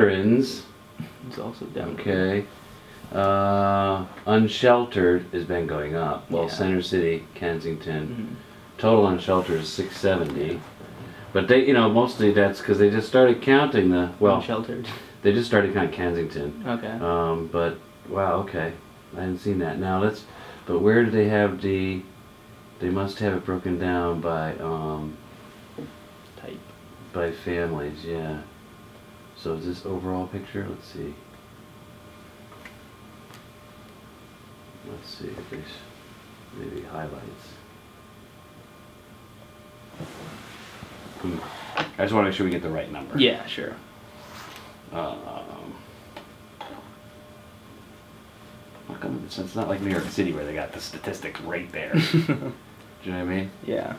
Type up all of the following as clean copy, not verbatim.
Veterans, It's also down. okay. Unsheltered has been going up. Well, Yeah. Center City, Kensington. Mhm. Total unsheltered is 670. But they, mostly that's because they just started counting Unsheltered. they just started counting Kensington. Okay. But, wow, okay. I hadn't seen that. But where do they have they must have it broken down Type. by families, yeah. So is this overall picture? Let's see. Let's see if there's maybe highlights. I just want to make sure we get the right number. Yeah, sure. How come it's not like New York City where they got the statistic right there? Do you know what I mean? Yeah.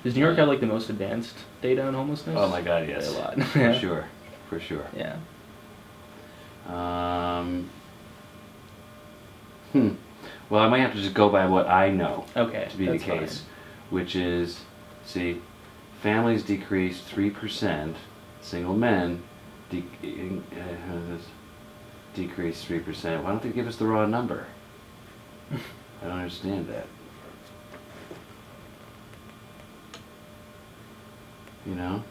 Does New York have like the most advanced data on homelessness? Oh my God, yes. By a lot. For sure. Yeah. Well, I might have to just go by what I know Okay. to be the that's case, fine. which is, see, families decreased 3%, single men decreased 3%. Why don't they give us the raw number? I don't understand that. You know?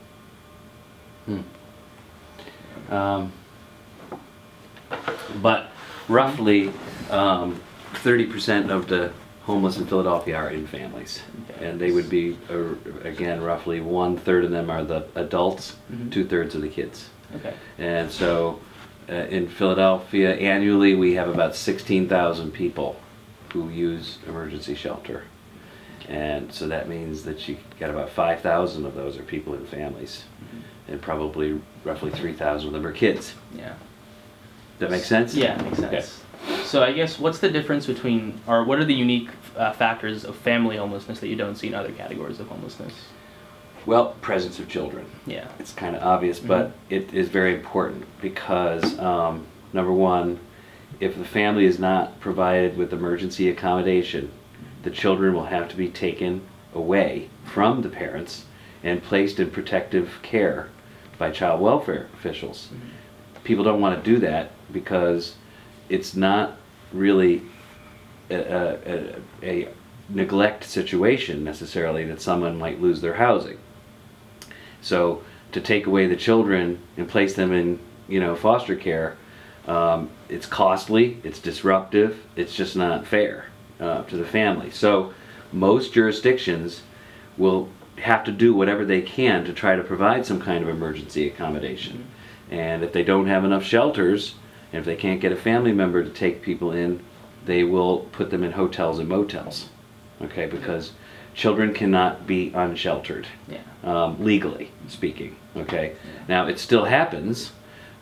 But roughly 30% of the homeless in Philadelphia are in families. And they would be, again, roughly 1/3 of them are the adults, Mhm. 2/3 of the kids. Okay. And so in Philadelphia, annually we have about 16,000 people who use emergency shelter. And so that means that you got about 5,000 of those are people in families. And probably roughly 3,000 of them are kids. Yeah. That make sense? Yeah, makes sense. So I guess what's the difference between, or what are the unique factors of family homelessness that you don't see in other categories of homelessness? Well, presence of children. Yeah. It's kind of obvious, but it is very important because, number one, if the family is not provided with emergency accommodation, the children will have to be taken away from the parents and placed in protective care by child welfare officials. People don't want to do that because it's not really a neglect situation necessarily that someone might lose their housing. So to take away the children and place them in, foster care, it's costly, it's disruptive, it's just not fair to the family. So most jurisdictions will have to do whatever they can to try to provide some kind of emergency accommodation. And if they don't have enough shelters, and if they can't get a family member to take people in, they will put them in hotels and motels. Okay, because children cannot be unsheltered, legally speaking. Okay, now it still happens.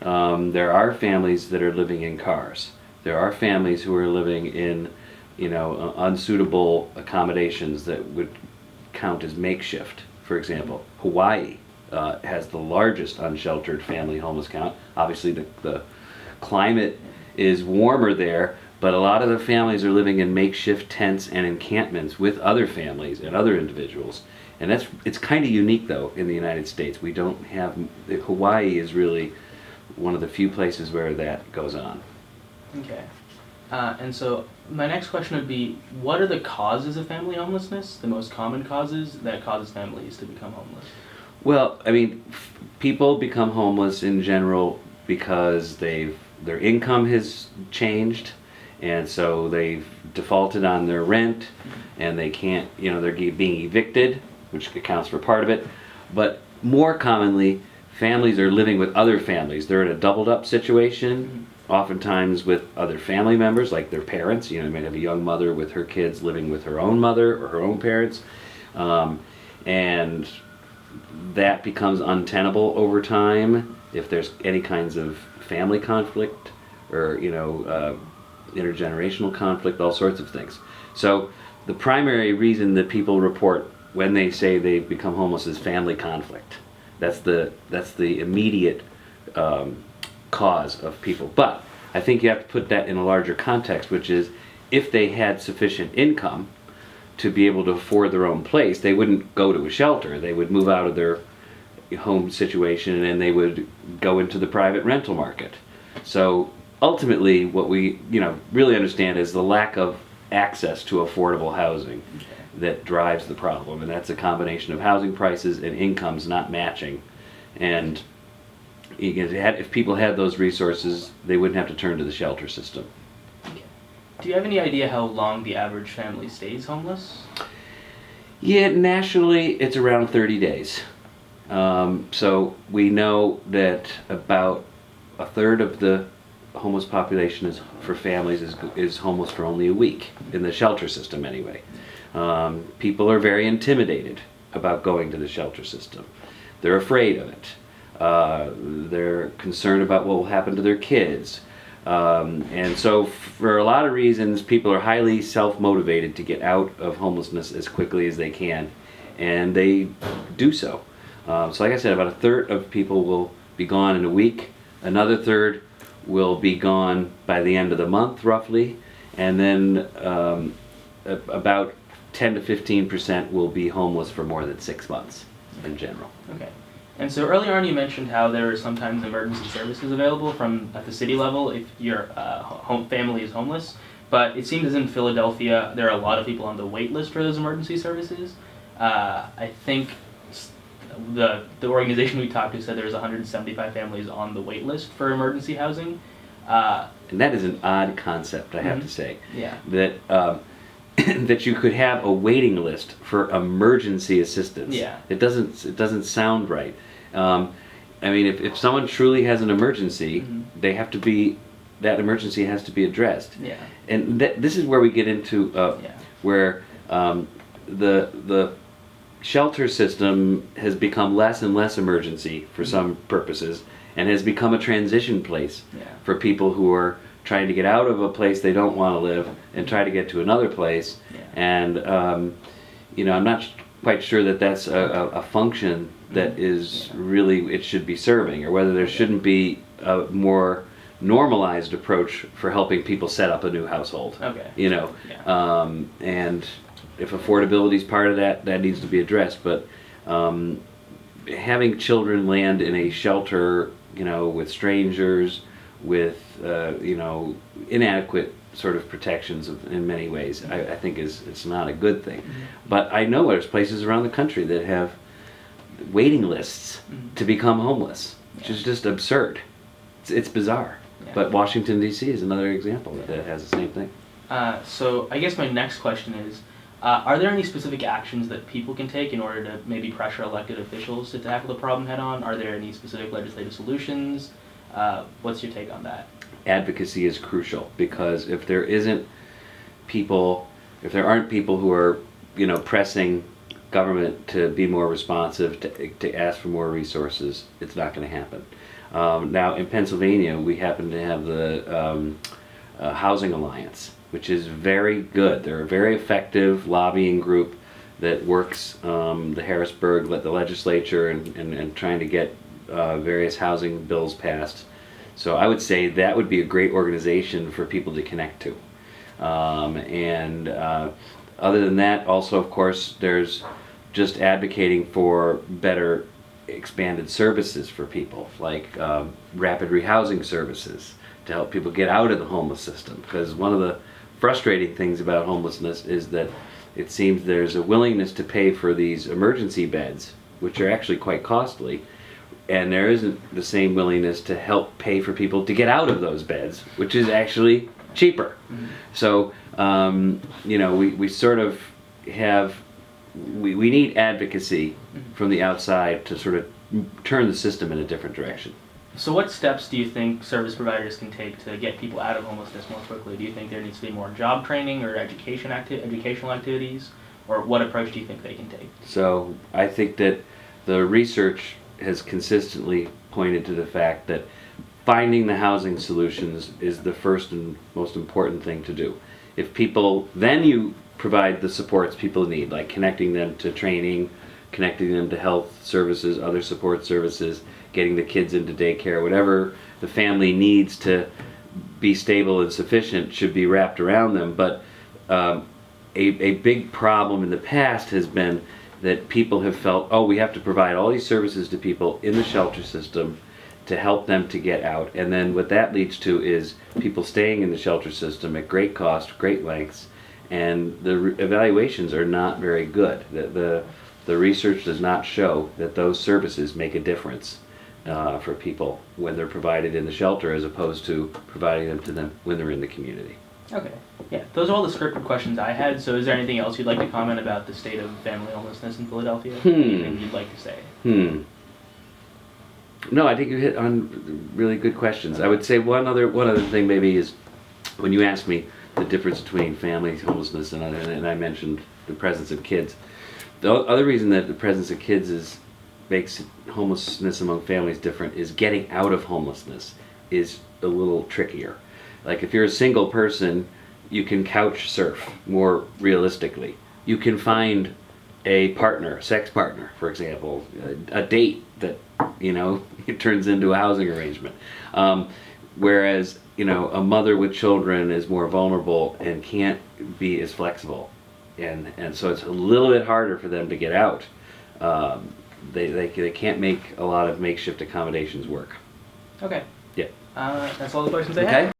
There are families that are living in cars. There are families who are living in, unsuitable accommodations that would count as makeshift. For example, Hawaii has the largest unsheltered family homeless count. Obviously, the climate is warmer there, but a lot of the families are living in makeshift tents and encampments with other families and other individuals. And it's kind of unique though in the United States. We don't have, Hawaii is really one of the few places where that goes on. Okay. And so my next question would be, what are the causes of family homelessness, the most common causes that causes families to become homeless? Well, I mean, people become homeless in general because their income has changed, and so they've defaulted on their rent, and they can't, they're being evicted, which accounts for part of it. But more commonly, families are living with other families. They're in a doubled up situation, oftentimes with other family members, like their parents. You might have a young mother with her kids living with her own mother or her own parents. And that becomes untenable over time if there's any kinds of family conflict or, intergenerational conflict, all sorts of things. So the primary reason that people report when they say they've become homeless is family conflict. That's the immediate cause of people. But I think you have to put that in a larger context, which is if they had sufficient income to be able to afford their own place, they wouldn't go to a shelter. They would move out of their home situation and they would go into the private rental market. So ultimately what we really understand is the lack of access to affordable housing that drives the problem, and that's a combination of housing prices and incomes not matching. And if people had those resources, they wouldn't have to turn to the shelter system. Okay. Do you have any idea how long the average family stays homeless? Yeah, nationally it's around 30 days. So we know that about a third of the homeless population for families is homeless for only a week, in the shelter system anyway. People are very intimidated about going to the shelter system. They're afraid of it. They're concerned about what will happen to their kids. And so for a lot of reasons, people are highly self-motivated to get out of homelessness as quickly as they can, and they do so. So like I said, about a third of people will be gone in a week. Another third will be gone by the end of the month, roughly. And then about 10 to 15% will be homeless for more than 6 months in general. Okay. And so earlier on you mentioned how there are sometimes emergency services available at the city level if your family is homeless. But it seems as in Philadelphia there are a lot of people on the wait list for those emergency services. I think the organization we talked to said there's 175 families on the wait list for emergency housing. And that is an odd concept, I have to say. Yeah. That that you could have a waiting list for emergency assistance. Yeah. It doesn't sound right. I mean, if someone truly has an emergency, that emergency has to be addressed. Yeah. And this is where we get into where the shelter system has become less and less emergency for some purposes, and has become a transition place for people who are trying to get out of a place they don't want to live and try to get to another place. And I'm not quite sure that that's a function that is really it should be serving, or whether there shouldn't be a more normalized approach for helping people set up a new household. Okay. And if affordability is part of that, that needs to be addressed. But having children land in a shelter, with strangers, with inadequate sort of protections in many ways, I think it's not a good thing. But I know there's places around the country that have waiting lists to become homeless, which is just absurd. It's bizarre. But Washington, D.C. is another example that has the same thing. So I guess my next question is, are there any specific actions that people can take in order to maybe pressure elected officials to tackle the problem head on? Are there any specific legislative solutions? What's your take on that? Advocacy is crucial, because if there aren't people who are, pressing government to be more responsive, to ask for more resources, it's not going to happen. Now in Pennsylvania, we happen to have the Housing Alliance, which is very good. They're a very effective lobbying group that works the Harrisburg, the legislature, and trying to get various housing bills passed. So I would say that would be a great organization for people to connect to. Other than that, also, of course, there's just advocating for better expanded services for people, like rapid rehousing services to help people get out of the homeless system. Because one of the frustrating things about homelessness is that it seems there's a willingness to pay for these emergency beds, which are actually quite costly, and there isn't the same willingness to help pay for people to get out of those beds, which is actually cheaper. So we sort of have we need advocacy from the outside to sort of turn the system in a different direction. So what steps do you think service providers can take to get people out of homelessness more quickly? Do you think there needs to be more job training or educational activities? Or what approach do you think they can take? So I think that the research has consistently pointed to the fact that finding the housing solutions is the first and most important thing to do. If people, then you provide the supports people need, like connecting them to training, connecting them to health services, other support services, getting the kids into daycare, whatever the family needs to be stable and sufficient should be wrapped around them. But a big problem in the past has been that people have felt, oh, we have to provide all these services to people in the shelter system to help them to get out. And then what that leads to is people staying in the shelter system at great cost, great lengths, and the evaluations are not very good. The research does not show that those services make a difference for people when they're provided in the shelter as opposed to providing them to them when they're in the community. Okay. Yeah, those are all the scripted questions I had. So is there anything else you'd like to comment about the state of family homelessness in Philadelphia? Anything you'd like to say? No, I think you hit on really good questions. I would say one other thing maybe is when you asked me the difference between family homelessness and I mentioned the presence of kids. The other reason that the presence of kids makes homelessness among families different is getting out of homelessness is a little trickier. Like if you're a single person, you can couch surf more realistically. You can find a partner, sex partner, for example, a date that, it turns into a housing arrangement. Whereas, a mother with children is more vulnerable and can't be as flexible. And so it's a little bit harder for them to get out. They can't make a lot of makeshift accommodations work. Okay. Yeah. That's all the questions I had. Okay.